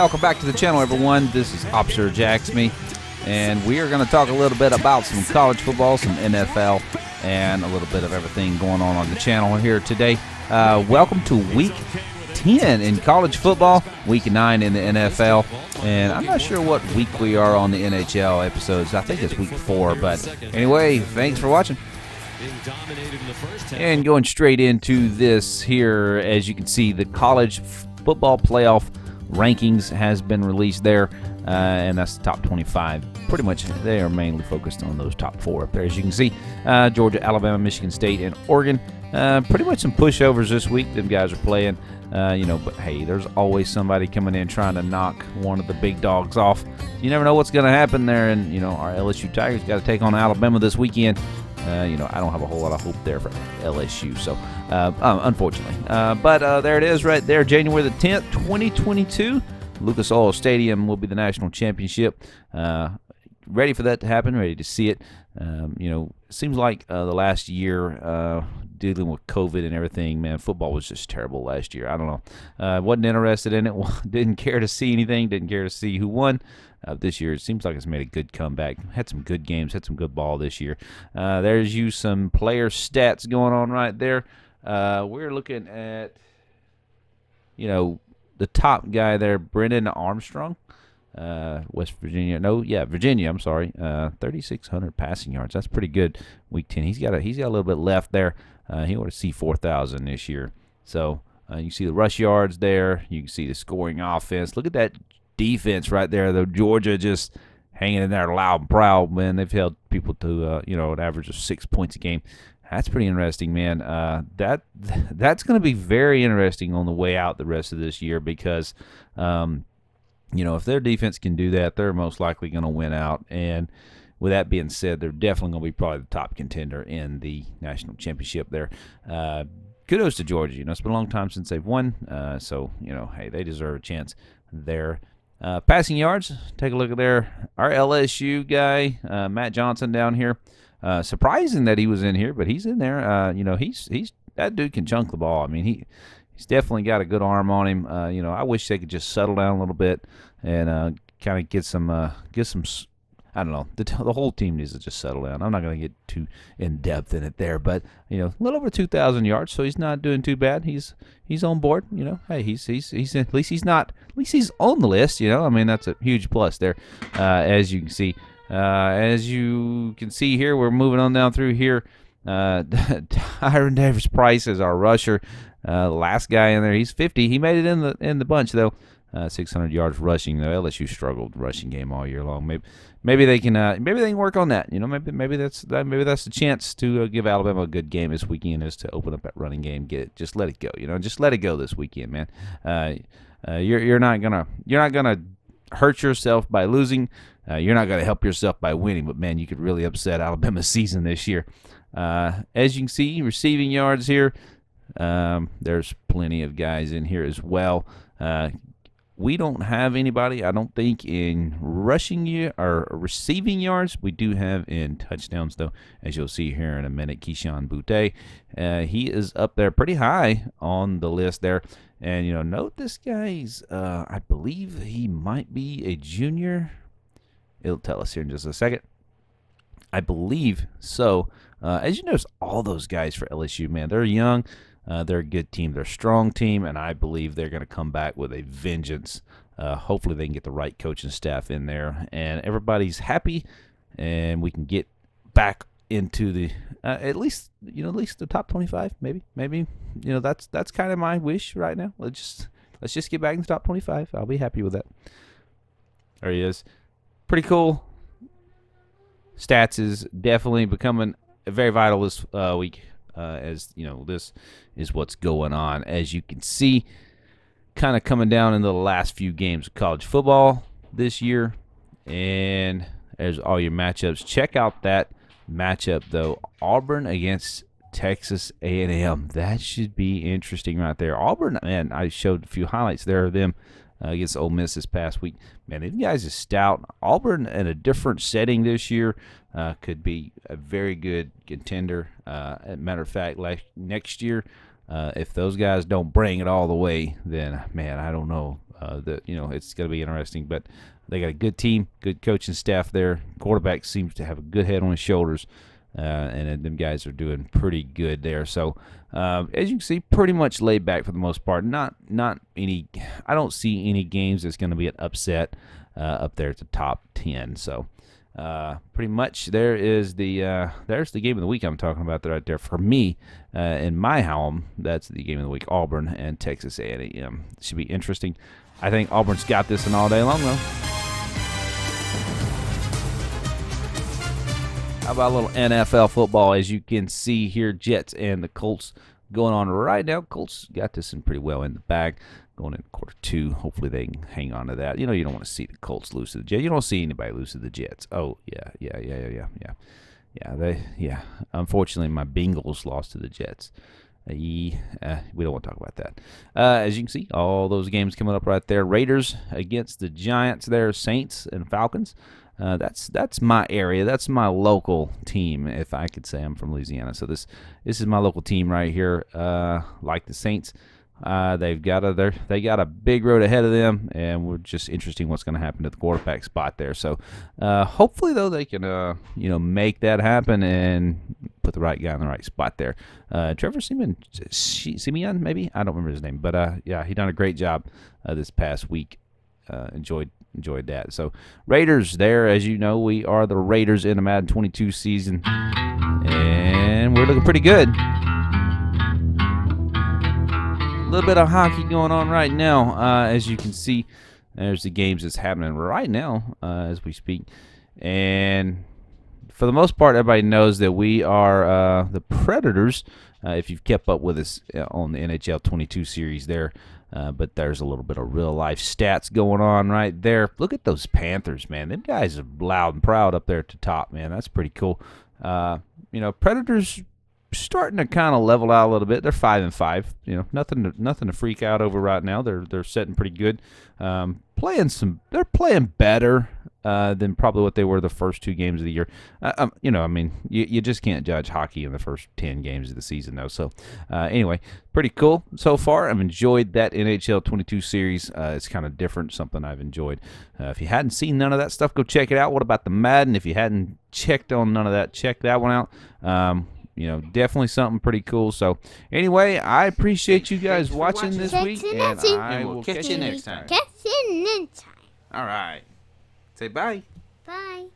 Welcome back to the channel, everyone. This is Officer Jacksme, and we are going to talk a little bit about some college football, some NFL, and a little bit of everything going on the channel here today. Welcome to Week 10 in college football, Week 9 in the NFL, and I'm not sure what week we are on the NHL episodes. I think it's Week 4, but anyway, thanks for watching. And going straight into this here, as you can see, the college football playoff rankings has been released there, and that's the top 25. Pretty much they are mainly focused on those top 4 up there, as you can see. Georgia, Alabama, Michigan State, and Oregon. Pretty much some pushovers this week. Them guys are playing, but hey, there's always somebody coming in trying to knock one of the big dogs off. You never know what's going to happen there, and our LSU Tigers got to take on Alabama this weekend. I don't have a whole lot of hope there for LSU, so unfortunately. But there it is right there, January the 10th, 2022. Lucas Oil Stadium will be the national championship. Ready for that to happen, ready to see it. It seems like the last year, dealing with COVID and everything, man, football was just terrible last year. I don't know. Wasn't interested in it. Didn't care to see anything. Didn't care to see who won. This year, it seems like it's made a good comeback. Had some good games. Had some good ball this year. There's some player stats going on right there. We're looking at, the top guy there, Brennan Armstrong. West Virginia. Virginia, I'm sorry. 3,600 passing yards. That's pretty good. Week 10. He's got a little bit left there. He ought to see 4,000 this year. So you see the rush yards there. You can see the scoring offense. Look at that defense right there, though. Georgia just hanging in there loud and proud, man. They've held people to an average of 6 points a game. That's pretty interesting, man. That's going to be very interesting on the way out the rest of this year because if their defense can do that, they're most likely going to win out. And with that being said, they're definitely going to be probably the top contender in the national championship there. Kudos to Georgia. It's been a long time since they've won, so hey, they deserve a chance there. Passing yards, take a look at there. Our LSU guy, Matt Johnson down here. Surprising that he was in here, but he's in there. He's that dude can chunk the ball. I mean, he's definitely got a good arm on him. I wish they could just settle down a little bit and kind of get some. I don't know. The whole team needs to just settle down. I'm not going to get too in depth in it there, but a little over 2,000 yards, so he's not doing too bad. He's on board. Hey, he's at least he's on the list. I mean, that's a huge plus there, as you can see. As you can see here, we're moving on down through here. Tyron Davis-Price is our rusher. The last guy in there, he's 50. He made it in the bunch though. 600 yards rushing though. LSU struggled rushing game all year long. Maybe they can work on that. Maybe that's the chance to give Alabama a good game this weekend is to open up that running game. Just let it go. Just let it go this weekend, man. You're not gonna hurt yourself by losing. You're not gonna help yourself by winning. But man, you could really upset Alabama's season this year. As you can see, receiving yards here. There's plenty of guys in here as well. We don't have anybody, I don't think, in rushing or receiving yards. We do have in touchdowns, though, as you'll see here in a minute. Keyshawn Boutte, he is up there pretty high on the list there. And, note this guy's, I believe he might be a junior. It'll tell us here in just a second. I believe so. As you notice, all those guys for LSU, man, they're young. They're a good team. They're a strong team, and I believe they're going to come back with a vengeance. Hopefully they can get the right coaching staff in there, and everybody's happy, and we can get back into the at least the top 25, maybe. That's kind of my wish right now. Let's just get back in the top 25. I'll be happy with that. There he is. Pretty cool. Stats is definitely becoming very vital this week. As this is what's going on. As you can see, kind of coming down into the last few games of college football this year. And there's all your matchups. Check out that matchup, though. Auburn against Texas A&M. That should be interesting right there. Auburn, man, I showed a few highlights there of them against Ole Miss this past week. Man, these guys are stout. Auburn in a different setting this year could be a very good contender. As a matter of fact, next year, if those guys don't bring it all the way, then, man, I don't know. It's going to be interesting. But they got a good team, good coaching staff there. Quarterback seems to have a good head on his shoulders, and them guys are doing pretty good there. So as you can see, pretty much laid back for the most part. Not any. I don't see any games that's going to be an upset up there at the top 10. So. Pretty much there's the game of the week I'm talking about right there for me in my home. That's the game of the week: Auburn and Texas A&M. Should be interesting. I think Auburn's got this one all day long though. How about a little NFL football? As you can see here, Jets and the Colts going on right now. Colts got this one pretty well in the bag. Going in quarter 2. Hopefully they can hang on to that. You don't want to see the Colts lose to the Jets. You don't see anybody lose to the Jets. Oh, yeah. Unfortunately, my Bengals lost to the Jets. We don't want to talk about that. As you can see, all those games coming up right there. Raiders against the Giants there. Saints and Falcons. That's my area. That's my local team, if I could say. I'm from Louisiana. So this is my local team right here. Like the Saints. They got a big road ahead of them, and we're just interesting what's going to happen to the quarterback spot there. So hopefully, though, they can make that happen and put the right guy in the right spot there. Trevor Simeon, maybe, I don't remember his name, but he done a great job this past week. Enjoyed that. So Raiders there, as you know, we are the Raiders in the Madden 22 season, and we're looking pretty good. A little bit of hockey going on right now. As you can see, there's the games that's happening right now as we speak. And for the most part, everybody knows that we are the Predators, if you've kept up with us on the NHL 22 series there. But there's a little bit of real-life stats going on right there. Look at those Panthers, man. Them guys are loud and proud up there at the top, man. That's pretty cool. Predators starting to kind of level out a little bit. They're 5-5. Nothing to freak out over right now. They're sitting pretty good. They're playing better than probably what they were the first 2 games of the year. You just can't judge hockey in the first 10 games of the season though. So anyway, pretty cool so far. I've enjoyed that NHL 22 series. It's kind of different, something I've enjoyed. If you hadn't seen none of that stuff, go check it out. What about the Madden? If you hadn't checked on none of that, check that one out. Definitely something pretty cool. So, anyway, I appreciate you guys watching this week, and I will catch you next time. Catch you next time. All right. Say bye. Bye.